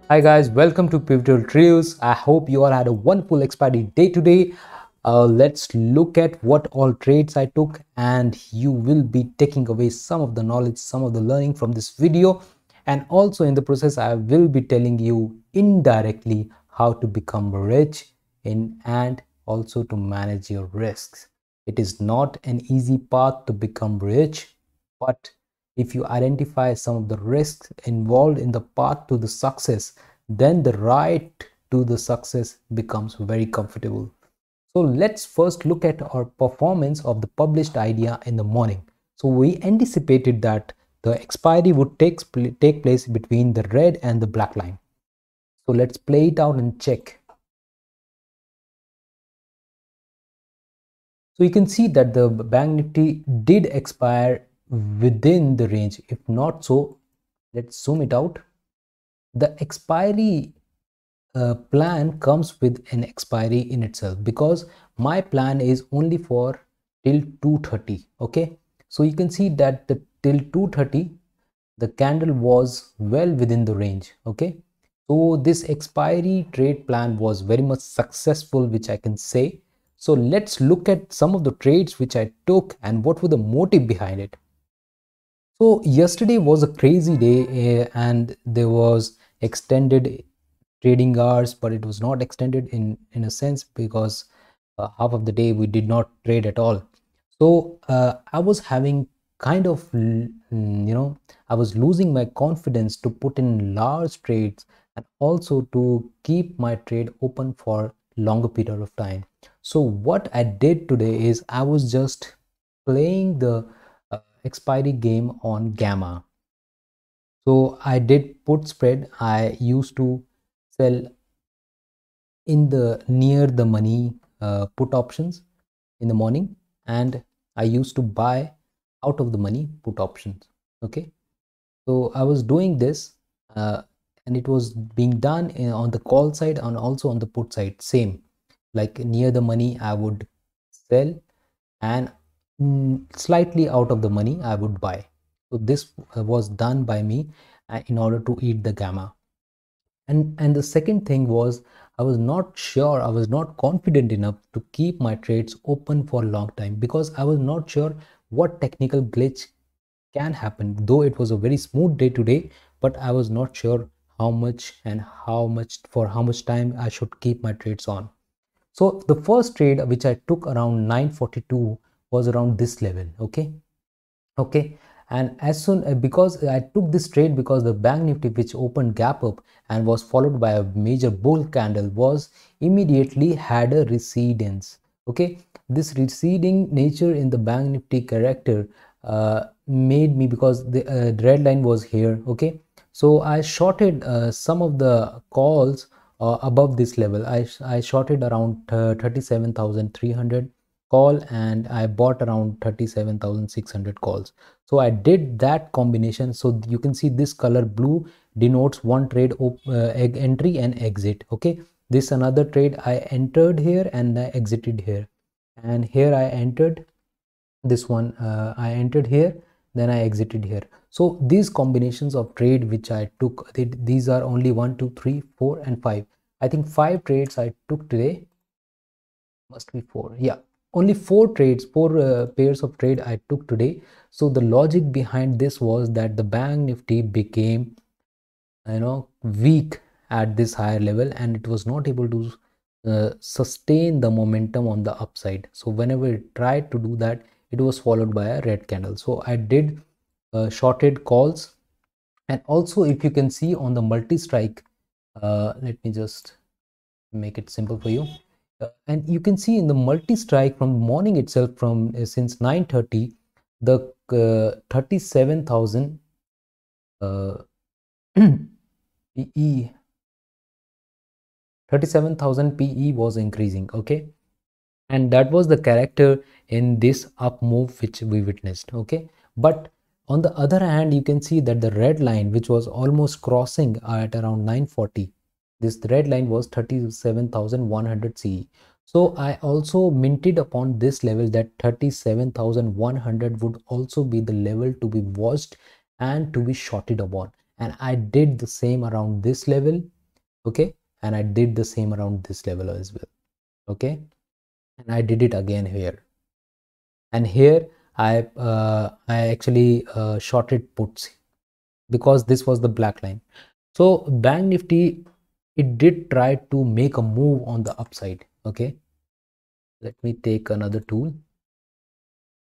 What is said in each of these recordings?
Hi guys, welcome to Pivotal Trios. I hope you all had a wonderful expiry day today. Let's look at what all trades I took, and you will be taking away some of the knowledge, some of the learning from this video. And also in the process, I will be telling you indirectly how to become rich and also to manage your risks. It is not an easy path to become rich, but if you identify some of the risks involved in the path to the success, then the ride to the success becomes very comfortable. So let's first look at our performance of the published idea in the morning. So we anticipated that the expiry would take place between the red and the black line. So let's play it out and check. So you can see that the Bank Nifty did expire within the range. If not so, let's zoom it out. The expiry plan comes with an expiry in itself, because my plan is only for till 2:30. Okay, so you can see that the till 2:30 the candle was well within the range. Okay, so this expiry trade plan was very much successful, which I can say. So let's look at some of the trades which I took and what were the motive behind it. So yesterday was a crazy day, and there was extended trading hours, but it was not extended in a sense, because half of the day we did not trade at all. So I was having kind of I was losing my confidence to put in large trades and also to keep my trade open for longer period of time. So what I did today is I was just playing the expiry game on gamma. So I did put spread. I used to sell in the near the money put options in the morning, and I used to buy out of the money put options. Okay, so I was doing this, and it was being done on the call side and also on the put side, same. Like near the money I would sell, and slightly out of the money I would buy. So this was done by me in order to eat the gamma. And the second thing was, I was not sure, I was not confident enough to keep my trades open for a long time, because I was not sure what technical glitch can happen. Though it was a very smooth day today, but I was not sure how much and how much time I should keep my trades on. So the first trade which I took around 9:42 was around this level. Okay, and as soon because I took this trade, because the Bank Nifty, which opened gap up and was followed by a major bull candle, was immediately had a recedence. Okay, this receding nature in the Bank Nifty character made me, because the red line was here. Okay, so I shorted some of the calls above this level. I shorted around 37,300 call, and I bought around 37,600 calls. So I did that combination. So you can see this color blue denotes one trade entry and exit. Okay, this another trade I entered here and I exited here, and here I entered this one, I entered here, then I exited here. So these combinations of trade which I took, these are only 1 2 3 4 and 5. I think 5 trades I took today. Must be 4, yeah. Only 4 trades, 4 pairs of trade I took today. So the logic behind this was that the Bank Nifty became weak at this higher level, and it was not able to sustain the momentum on the upside. So whenever it tried to do that, it was followed by a red candle. So I did shorted calls. And also, if you can see on the multi strike, let me just make it simple for you. And you can see in the multi-strike from morning itself, from since 9:30, the 37,000 PE 37,000 PE was increasing. Okay, and that was the character in this up move which we witnessed. Okay, but on the other hand, you can see that the red line, which was almost crossing at around 9:40, this red line was 37,100 CE. So I also minted upon this level that 37,100 would also be the level to be watched and to be shorted upon, and I did the same around this level. okay, and I did the same around this level as well, okay, and I did it again here, and here I actually shorted puts because this was the black line. So Bank Nifty, it did try to make a move on the upside, okay. Let me take another tool.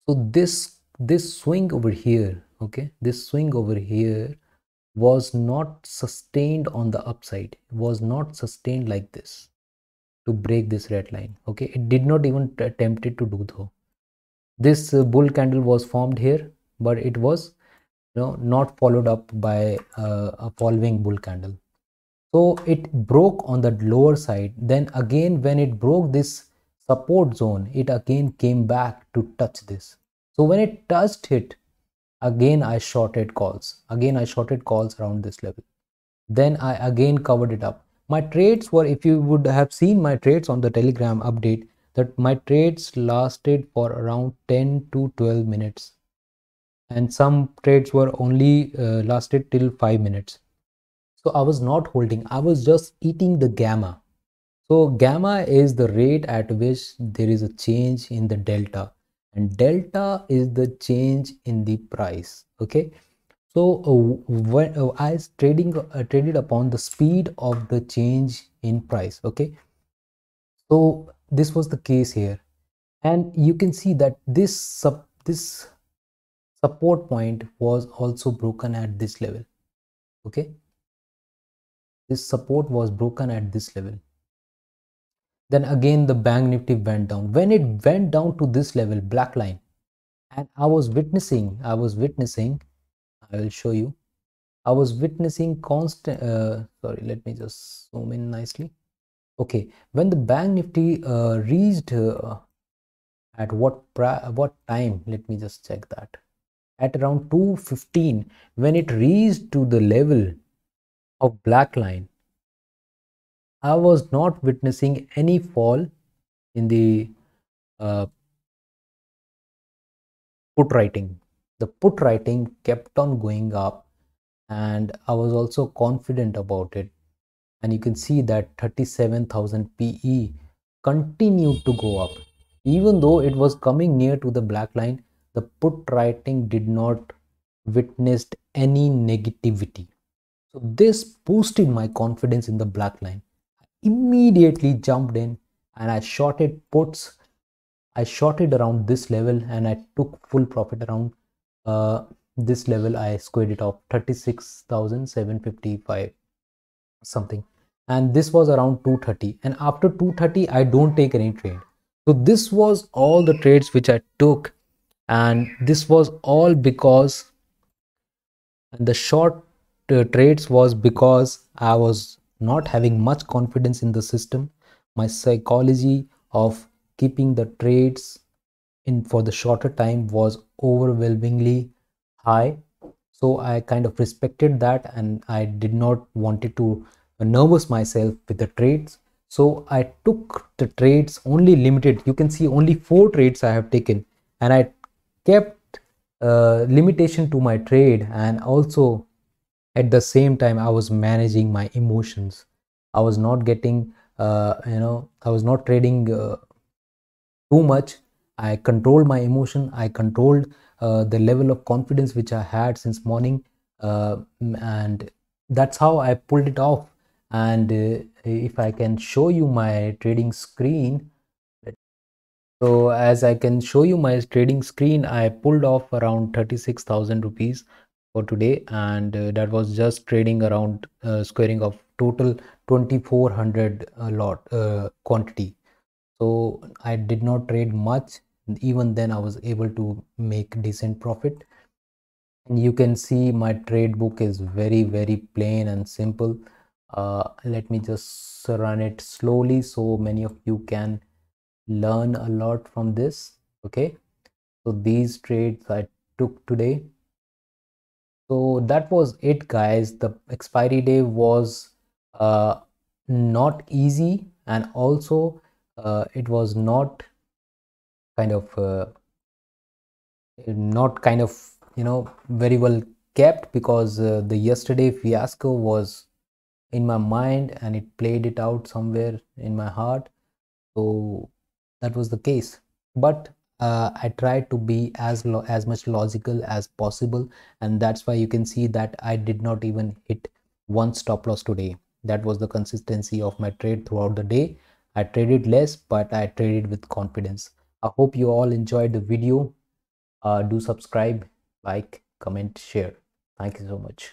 So this swing over here, okay, this swing over here was not sustained on the upside, was not sustained like this to break this red line, okay. It did not even attempt it to do so. This bull candle was formed here, but it was, not followed up by a following bull candle. So it broke on the lower side. Then again, when it broke this support zone, it again came back to touch this. So when it touched it, again I shorted calls. Again I shorted calls around this level. Then I again covered it up. My trades were, if you would have seen my trades on the Telegram update, that my trades lasted for around 10 to 12 minutes. And some trades were only lasted till 5 minutes. So I was not holding, I was just eating the gamma. So gamma is the rate at which there is a change in the delta, and delta is the change in the price, okay. So when I was traded upon the speed of the change in price, okay. So this was the case here, and you can see that this support point was also broken at this level, okay. This support was broken at this level. Then again the Bank Nifty went down. When it went down to this level, black line, and I was witnessing, I will show you, I was witnessing constant, sorry, let me just zoom in nicely. Okay, when the Bank Nifty reached at what time, let me just check that. At around 2:15, when it reached to the level of black line, I was not witnessing any fall in the uh, put writing. The put writing kept on going up, and I was also confident about it. And you can see that 37,000 PE continued to go up. Even though it was coming near to the black line, the put writing did not witnessed any negativity. So this boosted my confidence in the black line. I immediately jumped in and I shorted puts. I shorted around this level and I took full profit around this level. I squared it off 36,755 something, and this was around 2:30, and after 2:30 I don't take any trade. So this was all the trades which I took, and this was all because, and the short trades was because I was not having much confidence in the system. My psychology of keeping the trades in for the shorter time was overwhelmingly high. So I kind of respected that, and I did not wanted to nervous myself with the trades. So I took the trades only limited. You can see only 4 trades I have taken, and I kept limitation to my trade, and also at the same time I was managing my emotions. I was not getting I was not trading too much. I controlled my emotion. I controlled the level of confidence which I had since morning, and that's how I pulled it off. And if I can show you my trading screen, so as I can show you my trading screen, I pulled off around 36,000 rupees for today, and that was just trading around squaring of total 2400 lot quantity. So I did not trade much. Even then I was able to make decent profit. And you can see my trade book is very plain and simple. Let me just run it slowly so many of you can learn a lot from this. Okay, so these trades I took today. So that was it, guys. The expiry day was not easy, and also it was not kind of very well kept, because the yesterday fiasco was in my mind and it played it out somewhere in my heart. So that was the case. But I tried to be as much logical as possible, and that's why you can see that I did not even hit one stop loss today. That was the consistency of my trade throughout the day. I traded less, but I traded with confidence. I hope you all enjoyed the video. Do subscribe, like, comment, share. Thank you so much.